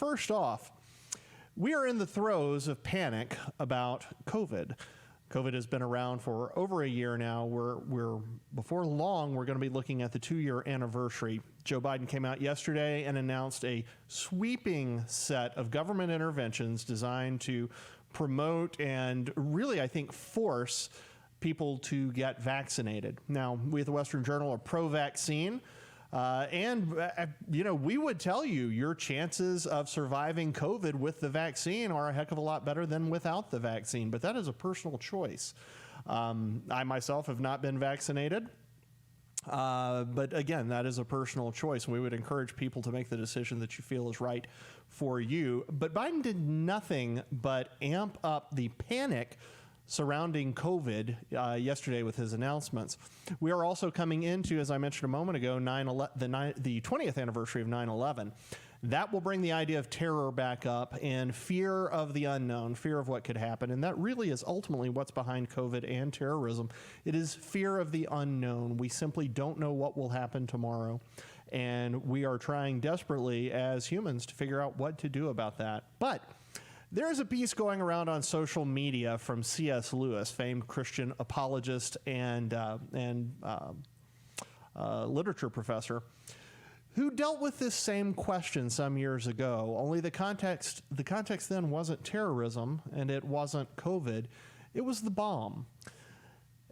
first off, we are in the throes of panic about COVID. COVID has been around for over a year now. Before long, we're going to be looking at the 2-year anniversary. Joe Biden came out yesterday and announced a sweeping set of government interventions designed to promote and really, I think, force people to get vaccinated. Now, we at the Western Journal are pro-vaccine. We would tell you your chances of surviving COVID with the vaccine are a heck of a lot better than without the vaccine, but that is a personal choice. I myself have not been vaccinated, but again, that is a personal choice. We would encourage people to make the decision that you feel is right for you. But Biden did nothing but amp up the panic surrounding COVID yesterday with his announcements. We are also coming into, as I mentioned a moment ago, the 20th anniversary of 9/11. That will bring the idea of terror back up and fear of the unknown, fear of what could happen. And that really is ultimately what's behind COVID and terrorism. It is fear of the unknown. We simply don't know what will happen tomorrow. And we are trying desperately as humans to figure out what to do about that. But there's a piece going around on social media from C.S. Lewis, famed Christian apologist and literature professor, who dealt with this same question some years ago. Only the context then wasn't terrorism and it wasn't COVID. It was the bomb.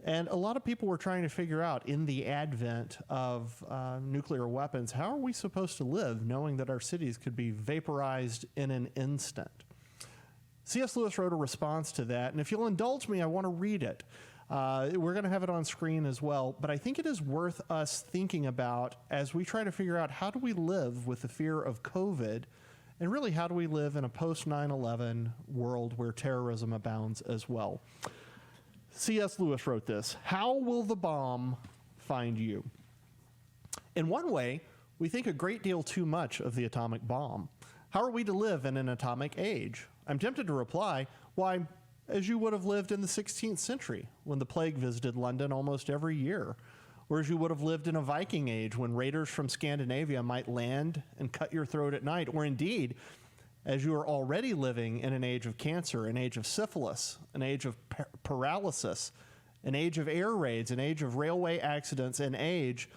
And a lot of people were trying to figure out, in the advent of nuclear weapons, how are we supposed to live knowing that our cities could be vaporized in an instant? C.S. Lewis wrote a response to that, and if you'll indulge me, I want to read it. We're going to have it on screen as well, but I think it is worth us thinking about as we try to figure out how do we live with the fear of COVID, and really how do we live in a post-9/11 world where terrorism abounds as well. C.S. Lewis wrote this: "How will the bomb find you?" In one way, we think a great deal too much of the atomic bomb. How are we to live in an atomic age? I'm tempted to reply, why, as you would have lived in the 16th century when the plague visited London almost every year, or as you would have lived in a Viking age when raiders from Scandinavia might land and cut your throat at night, or indeed, as you are already living in an age of cancer, an age of syphilis, an age of paralysis, an age of air raids, an age of railway accidents, an age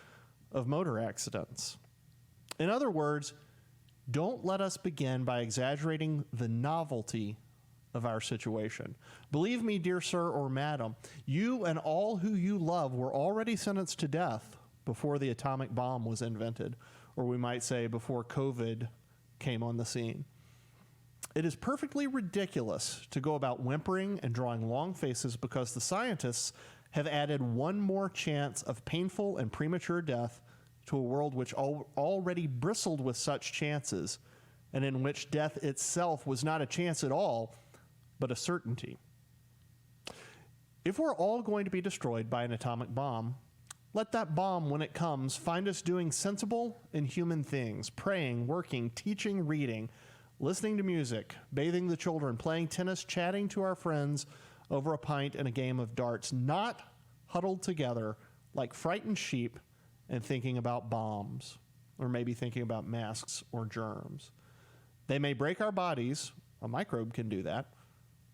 of motor accidents. In other words, don't let us begin by exaggerating the novelty of our situation. Believe me, dear sir or madam, you and all who you love were already sentenced to death before the atomic bomb was invented, or we might say before COVID came on the scene. It is perfectly ridiculous to go about whimpering and drawing long faces because the scientists have added one more chance of painful and premature death to a world which already bristled with such chances, and in which death itself was not a chance at all, but a certainty. If we're all going to be destroyed by an atomic bomb, let that bomb, when it comes, find us doing sensible and human things, praying, working, teaching, reading, listening to music, bathing the children, playing tennis, chatting to our friends over a pint and a game of darts, not huddled together like frightened sheep and thinking about bombs, or maybe thinking about masks or germs. They may break our bodies, a microbe can do that,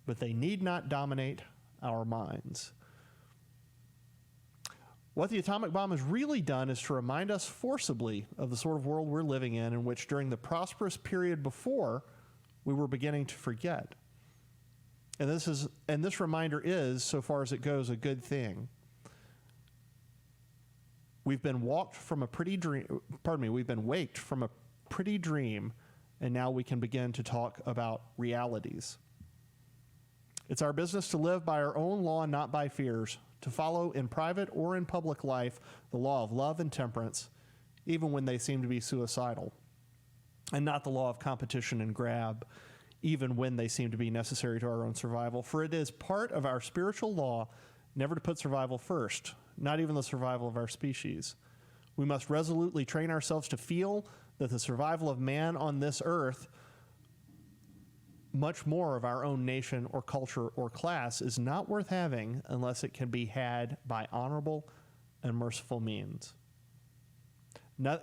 but they need not dominate our minds. What the atomic bomb has really done is to remind us forcibly of the sort of world we're living in which during the prosperous period before, we were beginning to forget. And this reminder is, so far as it goes, a good thing. We've been waked from a pretty dream, and now we can begin to talk about realities. It's our business to live by our own law and not by fears, to follow in private or in public life the law of love and temperance, even when they seem to be suicidal, and not the law of competition and grab, even when they seem to be necessary to our own survival. For it is part of our spiritual law never to put survival first, not even the survival of our species. We must resolutely train ourselves to feel that the survival of man on this earth, much more of our own nation or culture or class, is not worth having unless it can be had by honorable and merciful means.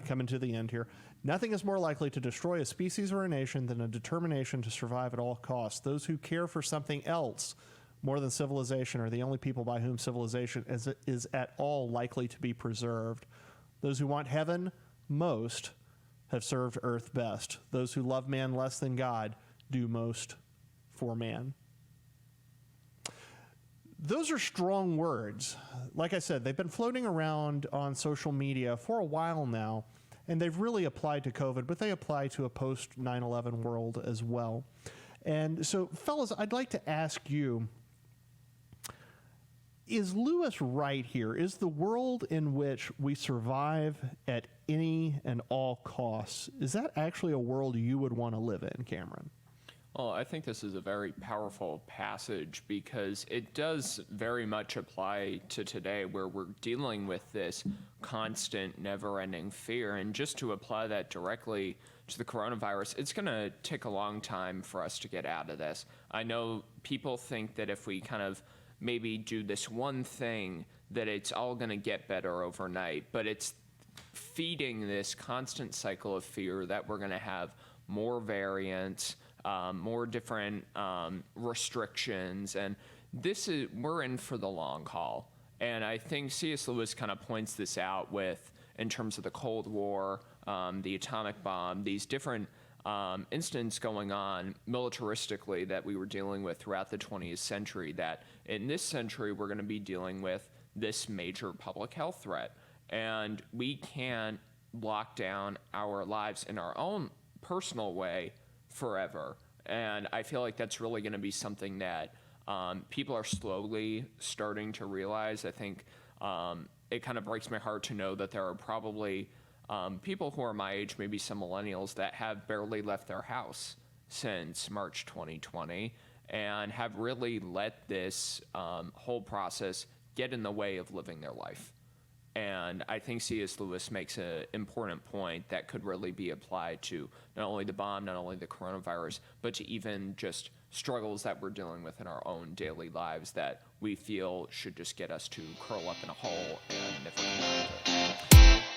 Coming to the end here. Nothing is more likely to destroy a species or a nation than a determination to survive at all costs. Those who care for something else more than civilization are the only people by whom civilization is at all likely to be preserved. Those who want heaven most have served earth best. Those who love man less than God do most for man. Those are strong words. Like I said, they've been floating around on social media for a while now, and they've really applied to COVID, but they apply to a post 9/11 world as well. And so, fellas, I'd like to ask you, is Lewis right here? Is the world in which we survive at any and all costs, is that actually a world you would want to live in, Cameron? Well, I think this is a very powerful passage because it does very much apply to today, where we're dealing with this constant, never-ending fear. And just to apply that directly to the coronavirus, it's going to take a long time for us to get out of this. I know people think that if we kind of maybe do this one thing, that it's all going to get better overnight. But it's feeding this constant cycle of fear that we're going to have more variants, more different restrictions, and we're in for the long haul. And I think C.S. Lewis kind of points this out in terms of the Cold War, the atomic bomb, these different incidents going on militaristically that we were dealing with throughout the 20th century, that in this century we're going to be dealing with this major public health threat. And we can't lock down our lives in our own personal way forever. And I feel like that's really going to be something that people are slowly starting to realize. I think it kind of breaks my heart to know that there are probably people who are my age, maybe some millennials, that have barely left their house since March 2020 and have really let this whole process get in the way of living their life. And I think C.S. Lewis makes an important point that could really be applied to not only the bomb, not only the coronavirus, but to even just struggles that we're dealing with in our own daily lives that we feel should just get us to curl up in a hole and never come out of it.